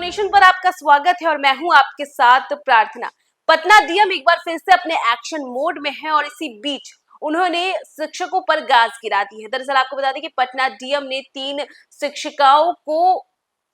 Nation पर आपका स्वागत है और मैं हूं आपके साथ प्रार्थना। पटना डीएम एक बार फिर से अपने एक्शन मोड में है और इसी बीच उन्होंने शिक्षकों पर गाज गिरा दी है। दरअसल आपको बता दें कि पटना डीएम ने 3 शिक्षिकाओं को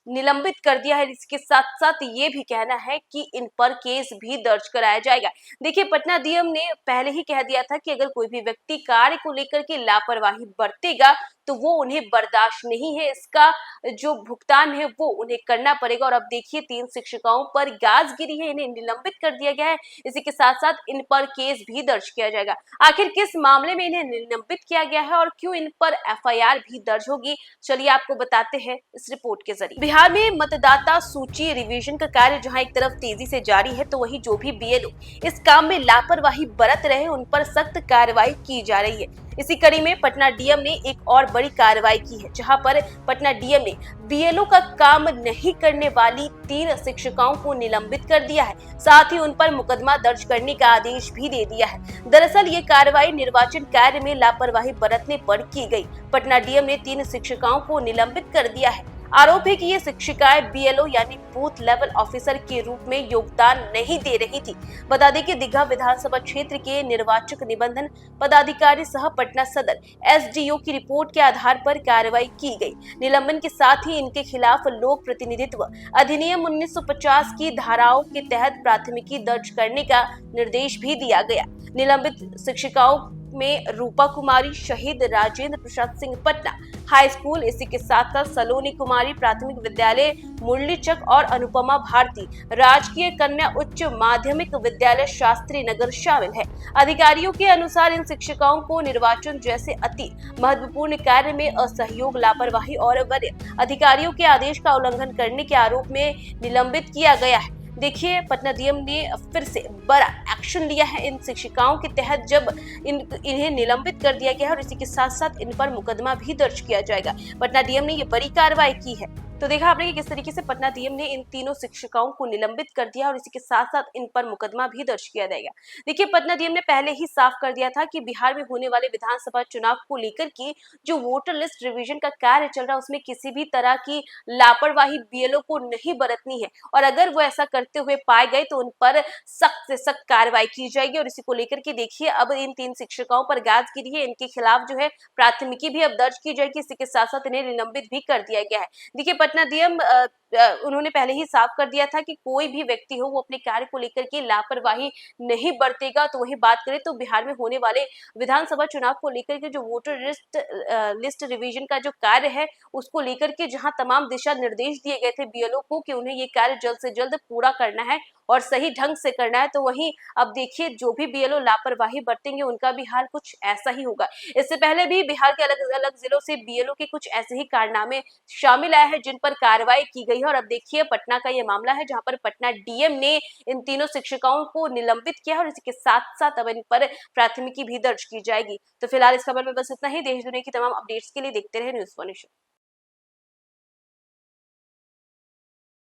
निलंबित कर दिया है। इसके साथ साथ ये भी कहना है कि इन पर केस भी दर्ज कराया जाएगा। देखिए, पटना डीएम ने पहले ही कह दिया था कि अगर कोई भी व्यक्ति कार्य को लेकर के लापरवाही बरतेगा तो वो उन्हें बर्दाश्त नहीं है, इसका जो भुगतान है वो उन्हें करना पड़ेगा। और अब देखिए, 3 शिक्षिकाओं पर गाज गिरी है, इन्हें निलंबित कर दिया गया है। इसी के साथ साथ इन पर केस भी दर्ज किया जाएगा। आखिर किस मामले में इन्हें निलंबित किया गया है और क्यों इन पर एफआईआर भी दर्ज होगी, चलिए आपको बताते हैं इस रिपोर्ट के जरिए। बिहार में मतदाता सूची रिवीजन का कार्य जहां एक तरफ तेजी से जारी है, तो वहीं जो भी बीएलओ इस काम में लापरवाही बरत रहे उन पर सख्त कार्रवाई की जा रही है। इसी कड़ी में पटना डीएम ने एक और बड़ी कार्रवाई की है, जहां पर पटना डीएम ने बीएलओ का काम नहीं करने वाली 3 शिक्षिकाओं को निलंबित कर दिया है। साथ ही उन पर मुकदमा दर्ज करने का आदेश भी दे दिया है। दरअसल ये कार्रवाई निर्वाचन कार्य में लापरवाही बरतने पर की गई। पटना डीएम ने 3 शिक्षिकाओं को निलंबित कर दिया है। आरोप है कि ये शिक्षिकाएं बीएलओ यानी बूथ लेवल ऑफिसर के रूप में योगदान नहीं दे रही थी। बता दें कि दीघा विधानसभा क्षेत्र के निर्वाचक निबंधन पदाधिकारी सह पटना सदर एसडीओ की रिपोर्ट के आधार पर कार्रवाई की गई। निलंबन के साथ ही इनके खिलाफ लोक प्रतिनिधित्व अधिनियम 1950 की धाराओं के तहत प्राथमिकी दर्ज करने का निर्देश भी दिया गया। निलंबित शिक्षिकाओं में रूपा कुमारी, शहीद राजेंद्र प्रसाद सिंह पटना हाई स्कूल, इसी के साथ साथ सलोनी कुमारी प्राथमिक विद्यालय मुरलीचक और अनुपमा भारती राजकीय कन्या उच्च माध्यमिक विद्यालय शास्त्री नगर शामिल है। अधिकारियों के अनुसार इन शिक्षिकाओं को निर्वाचन जैसे अति महत्वपूर्ण कार्य में असहयोग, लापरवाही और वरीय अधिकारियों के आदेश का उल्लंघन करने के आरोप में निलंबित किया गया है। देखिए, पटना डीएम ने फिर से बड़ा एक्शन लिया है इन शिक्षिकाओं के तहत, जब इन्हें निलंबित कर दिया गया है और इसी के साथ साथ इन पर मुकदमा भी दर्ज किया जाएगा। पटना डीएम ने ये बड़ी कार्रवाई की है। तो देखा आपने कि किस तरीके से पटना डीएम ने इन तीनों शिक्षिकाओं को निलंबित कर दिया और इसी के साथ साथ इन पर मुकदमा भी दर्ज किया जाएगा। देखिए, पटना डीएम ने पहले ही साफ कर दिया था कि बिहार में होने वाले विधानसभा चुनाव को लेकर के जो वोटर लिस्ट रिवीजन का कार्य चल रहा है उसमें किसी भी तरह की लापरवाही बीएलओ को नहीं बरतनी है और अगर वो ऐसा करते हुए पाए गए तो उन पर सख्त से सख्त कार्रवाई की जाएगी। और इसी को लेकर के देखिए, अब इन 3 शिक्षिकाओं पर गाज गिरी है, इनके खिलाफ जो है प्राथमिकी भी अब दर्ज की जाएगी। इसी के साथ साथ इन्हें निलंबित भी कर दिया गया है। देखिए, पटना डीएम उन्होंने पहले ही साफ कर दिया था कि कोई भी व्यक्ति हो वो अपने कार्य को लेकर के लापरवाही नहीं बरतेगा। तो वही बात करें तो बिहार में होने वाले विधानसभा चुनाव को लेकर के जो वोटर लिस्ट रिवीजन का जो कार्य है उसको लेकर के जहां तमाम दिशा निर्देश दिए गए थे बीएलओ को कि उन्हें ये कार्य जल्द से जल्द पूरा करना है और सही ढंग से करना है, तो वहीं अब देखिए जो भी बीएलओ लापरवाही बरतेंगे उनका भी हाल कुछ ऐसा ही होगा। इससे पहले भी बिहार के अलग अलग जिलों से बीएलओ के कुछ ऐसे ही कारनामे शामिल आए हैं जिन पर कार्रवाई की गई है। और अब देखिए, पटना का ये मामला है जहां पर पटना डीएम ने इन तीनों शिक्षिकाओं को निलंबित किया और इसी के साथ साथ अब इन पर प्राथमिकी भी दर्ज की जाएगी। तो फिलहाल इस खबर में बस इतना ही। देश दुनिया की तमाम अपडेट्स के लिए देखते रहे न्यूज़ 1 नेशन।